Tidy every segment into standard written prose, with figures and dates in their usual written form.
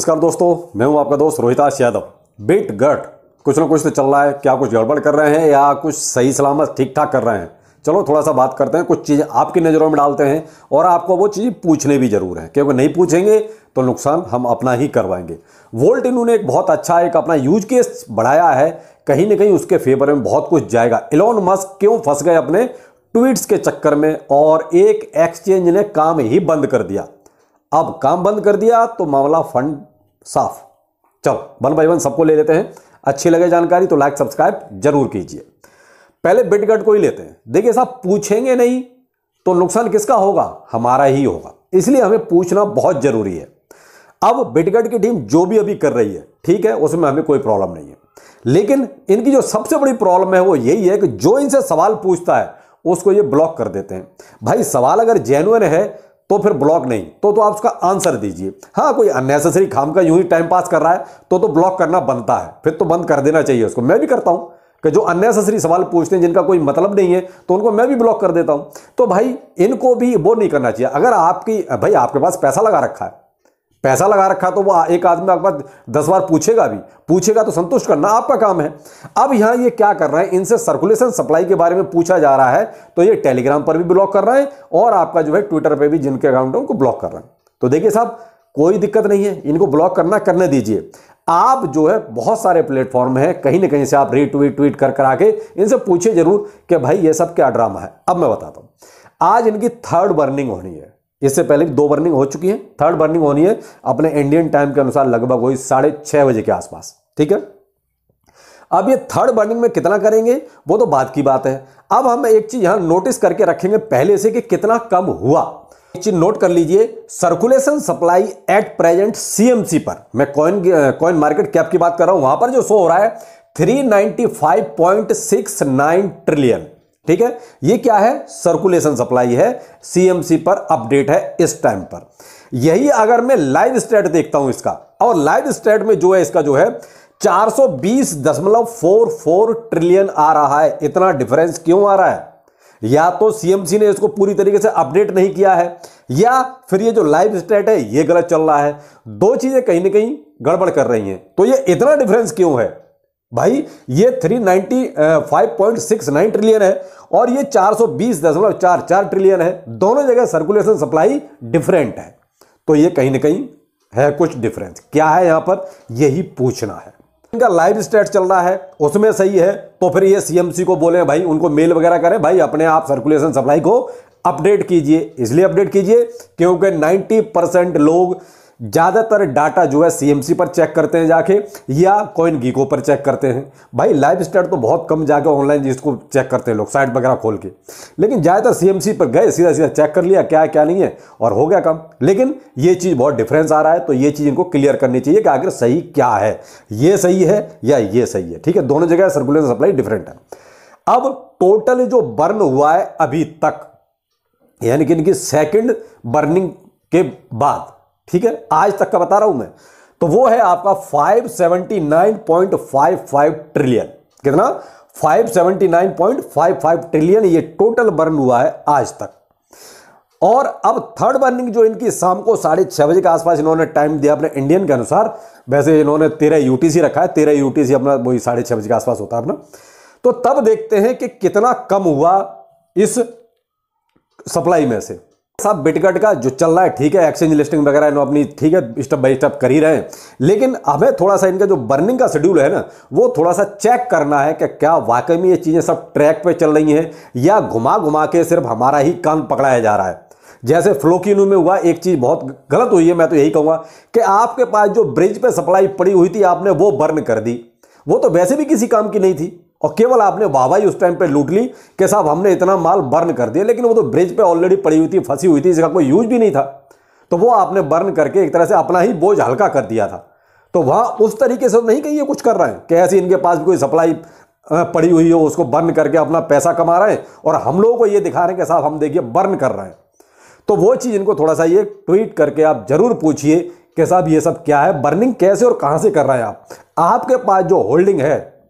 नमस्कार दोस्तों, मैं हूं आपका दोस्त रोहिताश यादव। बिटगट कुछ ना कुछ तो चल रहा है। क्या कुछ गड़बड़ कर रहे हैं या कुछ सही सलामत ठीक ठाक कर रहे हैं? चलो थोड़ा सा बात करते हैं, कुछ चीज़ें आपकी नज़रों में डालते हैं और आपको वो चीज़ पूछने भी जरूर है, क्योंकि नहीं पूछेंगे तो नुकसान हम अपना ही करवाएंगे। वोल्ट इन्होंने एक बहुत अच्छा एक अपना यूज केस बढ़ाया है, कहीं ना कहीं उसके फेवर में बहुत कुछ जाएगा। एलोन मस्क क्यों फंस गए अपने ट्वीट्स के चक्कर में और एक एक्सचेंज ने काम ही बंद कर दिया। अब काम बंद कर दिया तो मामला फंड साफ। चलो वन बाय वन सबको ले लेते हैं। अच्छी लगे जानकारी तो लाइक सब्सक्राइब जरूर कीजिए। पहले बिटगट को ही लेते हैं। देखिए साहब, पूछेंगे नहीं तो नुकसान किसका होगा? हमारा ही होगा, इसलिए हमें पूछना बहुत जरूरी है। अब बिटगट की टीम जो भी अभी कर रही है ठीक है, उसमें हमें कोई प्रॉब्लम नहीं है, लेकिन इनकी जो सबसे बड़ी प्रॉब्लम है वो यही है कि जो इनसे सवाल पूछता है उसको ये ब्लॉक कर देते हैं। भाई सवाल अगर जेन्युइन है तो फिर ब्लॉक नहीं तो आप उसका आंसर दीजिए। हाँ, कोई अननेसेसरी खाम का यूं ही टाइम पास कर रहा है तो ब्लॉक करना बनता है, फिर तो बंद कर देना चाहिए उसको। मैं भी करता हूं कि जो अननेसेसरी सवाल पूछते हैं जिनका कोई मतलब नहीं है तो उनको मैं भी ब्लॉक कर देता हूं। तो भाई इनको भी वो नहीं करना चाहिए। अगर भाई आपके पास पैसा लगा रखा है, पैसा लगा रखा तो वो एक आदमी आपके पास 10 बार पूछेगा तो संतुष्ट करना आपका काम है। अब यहां ये क्या कर रहे हैं, इनसे सर्कुलेशन सप्लाई के बारे में पूछा जा रहा है तो ये टेलीग्राम पर भी ब्लॉक कर रहे हैं और आपका जो है ट्विटर पे भी जिनके अकाउंट है उनको ब्लॉक कर रहे हैं। तो देखिए साहब, कोई दिक्कत नहीं है, इनको ब्लॉक करने दीजिए। आप जो है बहुत सारे प्लेटफॉर्म है, कहीं ना कहीं से आप ट्वीट कर आके इनसे पूछिए जरूर कि भाई ये सब क्या ड्रामा है। अब मैं बताता हूं, आज इनकी थर्ड बर्निंग होनी है। इससे पहले भी 2 बर्निंग हो चुकी है, थर्ड बर्निंग होनी है अपने इंडियन टाइम के अनुसार लगभग वही 6:30 बजे के आसपास। ठीक है, अब ये थर्ड बर्निंग में कितना करेंगे वो तो बात की बात है। अब हम एक चीज यहां नोटिस करके रखेंगे पहले से कि कितना कम हुआ। एक चीज नोट कर लीजिए, circulation supply at present CMC पर, मैं कॉइन मार्केट कैप की बात कर रहा हूं, वहां पर जो शो हो रहा है 395.69 ट्रिलियन। ठीक है, ये क्या है? सर्कुलेशन सप्लाई है, सीएमसी पर अपडेट है इस टाइम पर। यही अगर मैं लाइव स्टेट देखता हूं इसका, और लाइव स्टेट में जो है इसका जो है 420.44 ट्रिलियन आ रहा है। इतना डिफरेंस क्यों आ रहा है? या तो सीएमसी ने इसको पूरी तरीके से अपडेट नहीं किया है, या फिर ये जो लाइव स्टेट है ये गलत चल रहा है। दो चीजें कहीं ना कहीं गड़बड़ कर रही हैं। तो ये इतना डिफरेंस क्यों है भाई? ये 395.69 ट्रिलियन है और ये 420.44 ट्रिलियन है। दोनों जगह सर्कुलेशन सप्लाई डिफरेंट है, तो ये कहीं ना कहीं है कुछ डिफरेंस। क्या है यहां पर, यही पूछना है। इनका लाइव स्टेट चल रहा है उसमें सही है, तो फिर ये सीएमसी को बोले भाई, उनको मेल वगैरह करें, भाई अपने आप सर्कुलेशन सप्लाई को अपडेट कीजिए। इसलिए अपडेट कीजिए क्योंकि 90% लोग ज्यादातर डाटा जो है सीएमसी पर चेक करते हैं जाके, या कॉइन गीको पर चेक करते हैं। भाई लाइव स्टेट तो बहुत कम जाके ऑनलाइन जिसको चेक करते हैं लोग साइट वगैरह खोल के, लेकिन ज्यादातर सीएमसी पर गए, सीधा सीधा चेक कर लिया क्या है क्या नहीं है और हो गया काम। लेकिन ये चीज बहुत डिफरेंस आ रहा है, तो ये चीज इनको क्लियर करनी चाहिए कि आखिर सही क्या है, ये सही है या ये सही है। ठीक है, दोनों जगह सर्कुलेशन सप्लाई डिफरेंट है। अब टोटल जो बर्न हुआ है अभी तक, यानी कि इनकी सेकेंड बर्निंग के बाद, ठीक है, आज तक का बता रहा हूं मैं, तो वो है आपका 579.55 ट्रिलियन। कितना? 579.55 ट्रिलियन ये टोटल बर्न हुआ है आज तक। और अब थर्ड बर्निंग जो इनकी शाम को 6:30 बजे के आसपास इन्होंने टाइम दिया अपने इंडियन के अनुसार। वैसे इन्होंने 13 यूटीसी रखा है, 13 यूटीसी अपना वही 6:30 बजे के आसपास होता है अपना। तो तब देखते हैं कि कितना कम हुआ इस सप्लाई में से। साहब बिटगट का जो चल रहा है ठीक है, एक्सचेंज लिस्टिंग वगैरह इन्होंने अपनी ठीक है स्टेप बाय स्टेप कर ही रहे हैं, लेकिन हमें थोड़ा सा इनका जो बर्निंग का शेड्यूल है ना वो थोड़ा सा चेक करना है कि क्या वाकई में ये चीजें सब ट्रैक पे चल रही हैं या घुमा घुमा के सिर्फ हमारा ही कान पकड़ाया जा रहा है। जैसे फ्लोकिनो में हुआ, एक चीज बहुत गलत हुई है, मैं तो यही कहूंगा कि आपके पास जो ब्रिज पे सप्लाई पड़ी हुई थी आपने वो बर्न कर दी। वो तो वैसे भी किसी काम की नहीं थी और केवल आपने वाहवाही उस टाइम पे लूट ली कि साहब हमने इतना माल बर्न कर दिया, लेकिन वो तो ब्रिज पे ऑलरेडी पड़ी हुई थी, फंसी हुई थी, इसका कोई यूज भी नहीं था। तो वो आपने बर्न करके एक तरह से अपना ही बोझ हल्का कर दिया था। तो वहां उस तरीके से नहीं कि ये कुछ कर रहे हैं कि ऐसे इनके पास भी कोई सप्लाई पड़ी हुई हो उसको बर्न करके अपना पैसा कमा रहे हैं और हम लोगों को ये दिखा रहे हैं कि साहब हम देखिए बर्न कर रहे हैं। तो वो चीज इनको थोड़ा सा ये ट्वीट करके आप जरूर पूछिए कि साहब ये सब क्या है, बर्निंग कैसे और कहां से कर रहे हैं आप। आपके पास जो होल्डिंग है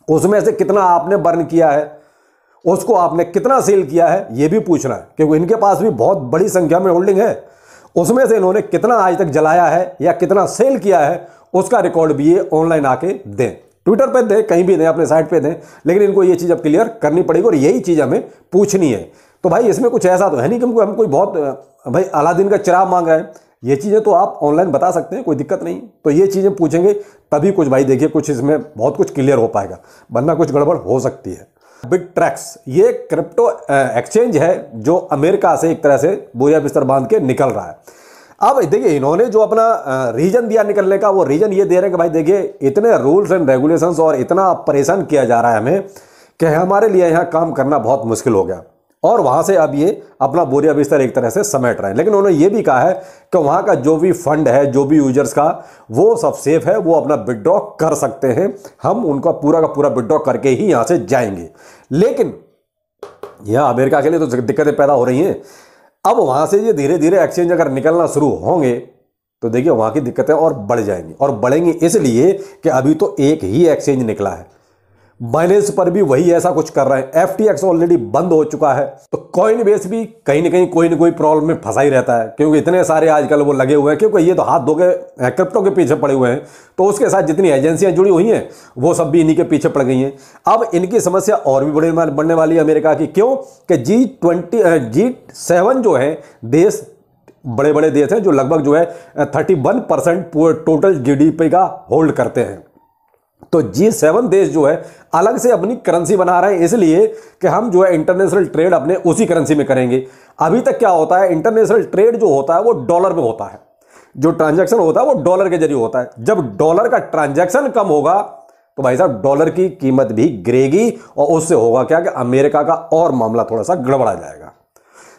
उसमें से कितना आपने बर्न किया है, उसको आपने कितना सेल किया है, यह भी पूछना है, क्योंकि इनके पास भी बहुत बड़ी संख्या में होल्डिंग है। उसमें से इन्होंने कितना आज तक जलाया है या कितना सेल किया है उसका रिकॉर्ड भी ये ऑनलाइन आके दें, ट्विटर पे दें, कहीं भी दें, अपने साइट पे दें, लेकिन इनको ये चीज़ अब क्लियर करनी पड़ेगी और यही चीज़ हमें पूछनी है। तो भाई इसमें कुछ ऐसा तो है नहीं कि हम कोई बहुत भाई अलादीन का चिराग मांग रहे हैं। ये चीज़ें तो आप ऑनलाइन बता सकते हैं, कोई दिक्कत नहीं। तो ये चीज़ें पूछेंगे तभी कुछ भाई देखिए कुछ इसमें बहुत कुछ क्लियर हो पाएगा, वरना कुछ गड़बड़ हो सकती है। बिटट्रैक्स ये क्रिप्टो एक्सचेंज है जो अमेरिका से एक तरह से बोरिया बिस्तर बांध के निकल रहा है। अब देखिए इन्होंने जो अपना रीजन दिया निकलने का, वो रीजन ये दे रहे हैं कि भाई देखिए इतने रूल्स एंड रेगुलेशंस और इतना परेशान किया जा रहा है हमें कि हमारे लिए यहाँ काम करना बहुत मुश्किल हो गया, और वहाँ से अब ये अपना बोरिया बिस्तर एक तरह से समेट रहे हैं। लेकिन उन्होंने ये भी कहा है कि वहाँ का जो भी फंड है, जो भी यूजर्स का, वो सब सेफ है, वो अपना विड्रॉ कर सकते हैं, हम उनका पूरा का पूरा विड्रॉ करके ही यहाँ से जाएंगे। लेकिन यहाँ अमेरिका के लिए तो दिक्कतें पैदा हो रही हैं। अब वहाँ से ये धीरे धीरे एक्सचेंज अगर निकलना शुरू होंगे तो देखिए वहाँ की दिक्कतें और बढ़ जाएंगी, और बढ़ेंगी इसलिए कि अभी तो एक ही एक्सचेंज निकला है। बाइनेंस पर भी वही ऐसा कुछ कर रहे हैं, FTX ऑलरेडी बंद हो चुका है। तो कॉइनबेस भी कहीं ना कहीं कोई ना कोई प्रॉब्लम में फंसा ही रहता है, क्योंकि इतने सारे आजकल वो लगे हुए हैं, क्योंकि ये तो हाथ धो के क्रिप्टो के पीछे पड़े हुए हैं। तो उसके साथ जितनी एजेंसियां जुड़ी हुई हैं वो सब भी इन्हीं के पीछे पड़ गई हैं। अब इनकी समस्या और भी बढ़ने वाली है अमेरिका की। क्यों कि G7 जो है देश, बड़े बड़े देश हैं जो लगभग जो है 31% टोटल GDP का होल्ड करते हैं। तो G7 देश जो है अलग से अपनी करेंसी बना रहे हैं, इसलिए कि हम जो है इंटरनेशनल ट्रेड अपने उसी करेंसी में करेंगे। अभी तक क्या होता है, इंटरनेशनल ट्रेड जो होता है वो डॉलर में होता है, जो ट्रांजैक्शन होता है वो डॉलर के जरिए होता है। जब डॉलर का ट्रांजैक्शन कम होगा तो भाई साहब डॉलर की कीमत भी गिरेगी, और उससे होगा क्या कि अमेरिका का और मामला थोड़ा सा गड़बड़ा जाएगा।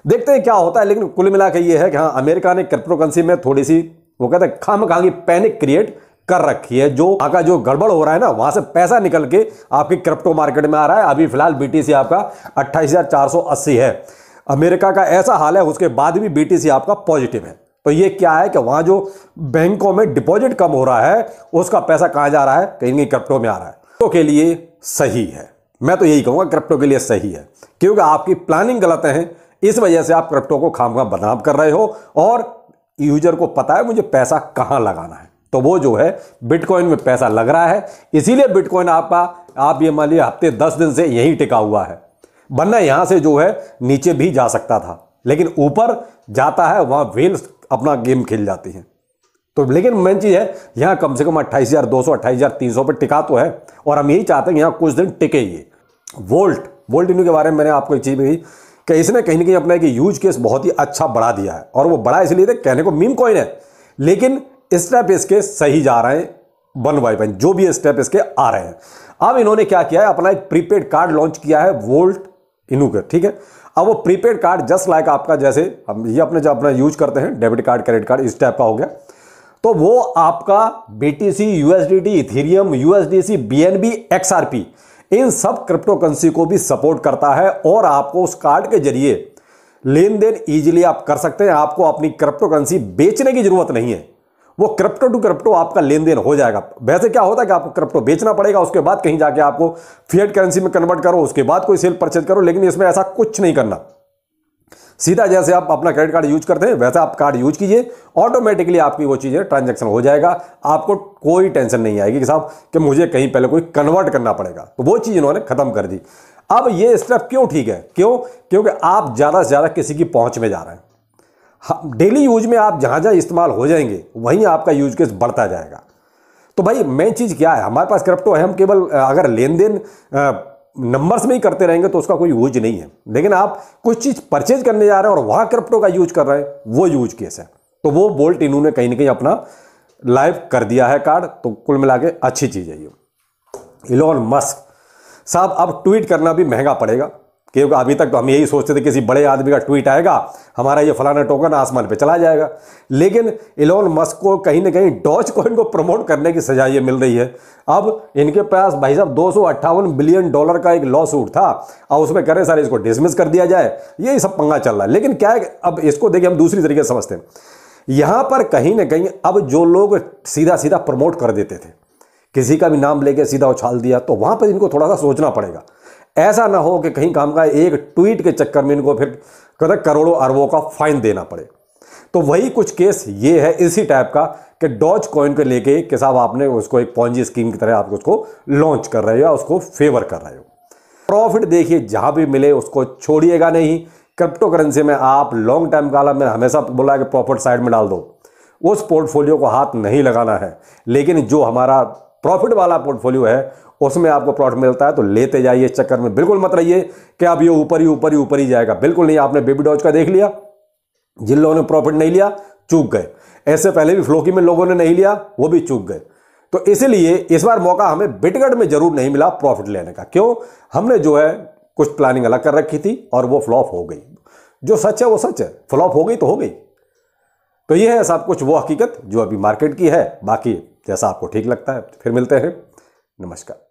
देखते हैं क्या होता है। लेकिन कुल मिला के ये है कि हाँ, अमेरिका ने क्रिप्टो करेंसी में थोड़ी सी वो कहते हैं खामखा की पैनिक क्रिएट कर रखी है। जो आका जो गड़बड़ हो रहा है ना, वहां से पैसा निकल के आपकी क्रिप्टो मार्केट में आ रहा है। अभी फिलहाल BTC आपका 28,480 है। अमेरिका का ऐसा हाल है, उसके बाद भी BTC आपका पॉजिटिव है। तो ये क्या है कि वहां जो बैंकों में डिपॉजिट कम हो रहा है उसका पैसा कहां जा रहा है, कहीं नहीं क्रिप्टो में आ रहा है। क्रिप्टो के लिए सही है, मैं तो यही कहूंगा क्रिप्टो के लिए सही है, क्योंकि आपकी प्लानिंग गलत है, इस वजह से आप क्रिप्टो को खामखा बदनाम कर रहे हो, और यूजर को पता है मुझे पैसा कहां लगाना है, तो वो जो है बिटकॉइन में पैसा लग रहा है। इसीलिए बिटकॉइन आपका, आप ये मान लीजिए हफ्ते 10 दिन से यहीं टिका हुआ है, वरना यहां से जो है नीचे भी जा सकता था, लेकिन ऊपर जाता है, वहां व्हेल्स अपना गेम खेल जाती हैं। तो लेकिन मेन चीज है यहां कम से कम 28,200 28,300 पे टिका तो है, और हम यही चाहते हैं यहां कुछ दिन टिके। ये वोल्ट इन्हीं के बारे में मैंने आपको एक चीज कही कि इसने कहीं ना कहीं अपना एक यूज केस बहुत ही अच्छा बढ़ा दिया है, और वो बड़ा इसलिए थे, कहने को मीम कॉइन है, लेकिन स्टेप इसके सही जा रहे हैं, 1 by 1 जो भी स्टेप इसके आ रहे हैं। अब इन्होंने क्या किया है, अपना एक प्रीपेड कार्ड लॉन्च किया है वोल्ट इनू के, ठीक है। अब वो प्रीपेड कार्ड जस्ट लाइक आपका, जैसे हम ये अपने जो अपना यूज करते हैं डेबिट कार्ड, क्रेडिट कार्ड, इस टाइप का हो गया। तो वो आपका BTC, USDT, Ethereum, USDC, BNB, XRP, इन सब क्रिप्टो करेंसी को भी सपोर्ट करता है, और आपको उस कार्ड के जरिए लेन देन इजीली आप कर सकते हैं। आपको अपनी क्रिप्टो करेंसी बेचने की जरूरत नहीं है, वो क्रिप्टो टू क्रिप्टो आपका लेन देन हो जाएगा। वैसे क्या होता है कि आपको क्रिप्टो बेचना पड़ेगा, उसके बाद कहीं जाके आपको फिएट करेंसी में कन्वर्ट करो, उसके बाद कोई सेल परचेज करो, लेकिन इसमें ऐसा कुछ नहीं करना। सीधा जैसे आप अपना क्रेडिट कार्ड यूज करते हैं वैसा आप कार्ड यूज कीजिए, ऑटोमेटिकली आपकी वो चीजें ट्रांजैक्शन हो जाएगा। आपको कोई टेंशन नहीं आएगी कि साहब कि मुझे कहीं पहले कोई कन्वर्ट करना पड़ेगा, तो वो चीज इन्होंने खत्म कर दी। अब ये स्टेप क्यों ठीक है, क्योंकि आप ज्यादा से ज्यादा किसी की पहुंच में जा रहे हैं। डेली यूज में आप जहां जहां इस्तेमाल हो जाएंगे वहीं आपका यूज केस बढ़ता जाएगा। तो भाई मेन चीज क्या है, हमारे पास क्रिप्टो है, हम केवल अगर लेन देन नंबर्स में ही करते रहेंगे तो उसका कोई यूज नहीं है। लेकिन आप कुछ चीज परचेज करने जा रहे हैं और वहां क्रिप्टो का यूज कर रहे हैं, वो यूज केस है। तो वो बोल्ट इन्होंने कहीं ना कहीं अपना लाइव कर दिया है कार्ड, तो कुल मिला के अच्छी चीज है ये। इलोन मस्क साहब अब ट्वीट करना भी महंगा पड़ेगा, क्योंकि अभी तक तो हम यही सोचते थे किसी बड़े आदमी का ट्वीट आएगा, हमारा ये फलाना टोकन आसमान पे चला जाएगा। लेकिन इलोन मस्क को कहीं ना कहीं डॉज कॉइन को प्रमोट करने की सजा ये मिल रही है। अब इनके पास भाई साहब $258 बिलियन का एक लॉ सूट था, और उसमें कह रहे सारे इसको डिसमिस कर दिया जाए, यही सब पंगा चल रहा है। लेकिन क्या है, अब इसको देखिए हम दूसरी तरीके से समझते हैं। यहां पर कहीं ना कहीं अब जो लोग सीधा सीधा प्रमोट कर देते थे, किसी का भी नाम लेके सीधा उछाल दिया, तो वहां पर इनको थोड़ा सा सोचना पड़ेगा। ऐसा ना हो कि कहीं काम का एक ट्वीट के चक्कर में इनको फिर करोड़ों अरबों का फाइन देना पड़े। तो वही कुछ केस ये है इसी टाइप का कि डॉज कॉइन को लेके कि साहब आपने उसको एक पॉन्जी स्कीम की तरह आप उसको लॉन्च कर रहे हो या उसको फेवर कर रहे हो। प्रॉफिट देखिए जहां भी मिले उसको छोड़िएगा नहीं। क्रिप्टो करेंसी में आप लॉन्ग टाइम काला में हमेशा बोला है कि प्रॉफिट साइड में डाल दो, उस पोर्टफोलियो को हाथ नहीं लगाना है। लेकिन जो हमारा प्रॉफिट वाला पोर्टफोलियो है उसमें आपको प्रॉफिट मिलता है तो लेते जाइए। इस चक्कर में बिल्कुल मत रहिए कि अब ये ऊपर ही जाएगा, बिल्कुल नहीं। आपने बेबी डॉज का देख लिया, जिन लोगों ने प्रॉफिट नहीं लिया चूक गए। ऐसे पहले भी फ्लोकी में लोगों ने नहीं लिया, वो भी चूक गए। तो इसलिए इस बार मौका हमें बिटगट में जरूर नहीं मिला प्रॉफिट लेने का। क्यों? हमने जो है कुछ प्लानिंग अलग कर रखी थी और वो फ्लॉप हो गई। जो सच है वो सच है, फ्लॉप हो गई तो हो गई। तो ये है सब कुछ वो हकीकत जो अभी मार्केट की है। बाकी जैसा आपको ठीक लगता है। फिर मिलते हैं। नमस्कार।